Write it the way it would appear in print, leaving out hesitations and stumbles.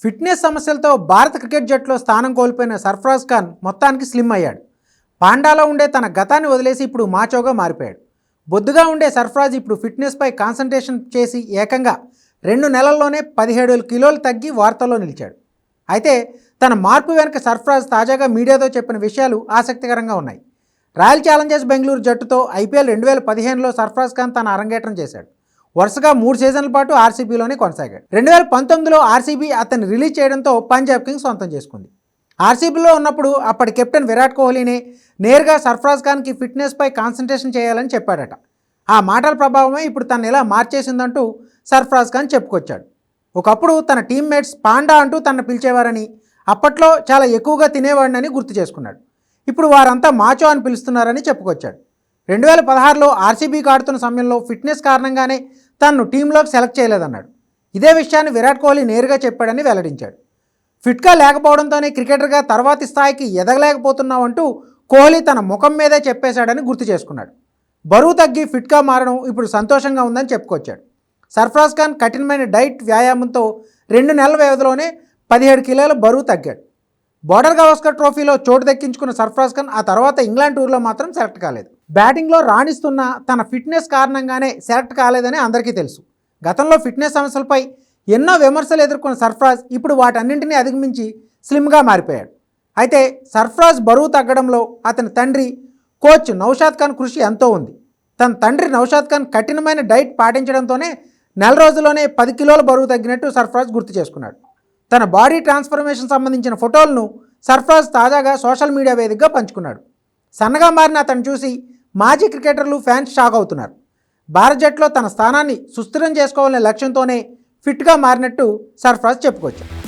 Fitness సమస్యలతో భారత cricket జట్టులో స్థానం కోల్పోయిన సర్ఫరాజ్ ఖాన్ మొత్తానికి స్లిమ్ అయ్యాడు. పాండాలో ఉండే తన గతాన్ని వదిలేసి ఇప్పుడు మాచోగా మారిపోయాడు. బొద్దుగా ఉండే సర్ఫరాజ్ ఇప్పుడు ఫిట్నెస్పై కాన్సన్ట్రేషన్ చేసి ఏకంగా 2 నెలల్లోనే 17 కిలోలు తగ్గి వార్తల్లో నిలిచాడు. అయితే తన మార్పు వెనుక సర్ఫరాజ్ తాజాగా మీడియాతో చెప్పిన విషయాలు ఆసక్తికరంగా ఉన్నాయి. రాయల్ ఛాలెంజర్స్ బెంగళూరు జట్టుతో ఐపీఎల్ 2015లో సర్ఫరాజ్ ఖాన్ తన అరంగేట్రం చేశాడు. వరుసగా 3 సీజన్ల పాటు ఆర్సీబీలోనే కొనసాగాడు. 2019లో ఆర్సీబీ అతన్ని రిలీజ్ చేయడంతో పంజాబ్ కింగ్స్ సొంతం చేసుకుంది. ఆర్సీబీలో ఉన్నప్పుడు అప్పటి కెప్టెన్ విరాట్ కోహ్లీనే నేరుగా సర్ఫరాజ్ ఖాన్కి ఫిట్నెస్పై కాన్సన్ట్రేషన్ చేయాలని చెప్పాడట. ఆ మాటల ప్రభావమే ఇప్పుడు తను ఇలా మార్చేసిందంటూ సర్ఫరాజ్ ఖాన్ చెప్పుకొచ్చాడు. ఒకప్పుడు తన టీమ్మేట్స్ పాండా అంటూ తనను పిలిచేవారని, అప్పట్లో చాలా ఎక్కువగా తినేవాడినని గుర్తు చేసుకున్నాడు. ఇప్పుడు వారంతా మాచో అని పిలుస్తున్నారని చెప్పుకొచ్చాడు. 2016లో ఆర్సీబీకి ఆడుతున్న సమయంలో ఫిట్నెస్ కారణంగానే తనను టీంలోకి సెలెక్ట్ చేయలేదన్నాడు. ఇదే విషయాన్ని విరాట్ కోహ్లీ నేరుగా చెప్పాడని వెల్లడించాడు. ఫిట్గా లేకపోవడంతోనే క్రికెటర్గా తర్వాతి స్థాయికి ఎదగలేకపోతున్నావంటూ కోహ్లీ తన ముఖం మీదే చెప్పేశాడని గుర్తు చేసుకున్నాడు. బరువు తగ్గి ఫిట్గా మారడం ఇప్పుడు సంతోషంగా ఉందని చెప్పుకొచ్చాడు. సర్ఫరాజ్ ఖాన్ కఠినమైన డైట్ వ్యాయామంతో 2 నెలల వ్యవధిలోనే 17 కిలోల బరువు తగ్గాడు. బోర్డర్ గవాస్కర్ ట్రోఫీలో చోటు దక్కించుకున్న సర్ఫరాజ్ ఖాన్ ఆ తర్వాత ఇంగ్లాండ్ టూర్లో మాత్రం సెలెక్ట్ కాలేదు. బ్యాటింగ్లో రాణిస్తున్న తన ఫిట్నెస్ కారణంగానే సెలెక్ట్ కాలేదని అందరికీ తెలుసు. గతంలో ఫిట్నెస్ సమస్యలపై ఎన్నో విమర్శలు ఎదుర్కొన్న సర్ఫరాజ్ ఇప్పుడు వాటన్నింటినీ అధిగమించి స్లిమ్గా మారిపోయాడు. అయితే సర్ఫరాజ్ బరువు తగ్గడంలో అతని తండ్రి కోచ్ నౌషాద్ ఖాన్ కృషి ఎంతో ఉంది. తన తండ్రి నౌషాద్ ఖాన్ కఠినమైన డైట్ పాటించడంతోనే నెల రోజుల్లోనే 10 కిలోల బరువు తగ్గినట్టు సర్ఫరాజ్ గుర్తు చేసుకున్నాడు. తన బాడీ ట్రాన్స్ఫర్మేషన్ సంబంధించిన ఫోటోలను సర్ఫరాజ్ తాజాగా సోషల్ మీడియా వేదికగా పంచుకున్నాడు. సన్నగా మారిన అతను చూసి మాజీ క్రికెటర్లు, ఫ్యాన్స్ షాక్ అవుతున్నారు. భారత జట్టులో తన స్థానాన్ని సుస్థిరం చేసుకోవాలనే లక్ష్యంతోనే ఫిట్గా మారినట్టు సర్ఫరాజ్ చెప్పుకొచ్చాడు.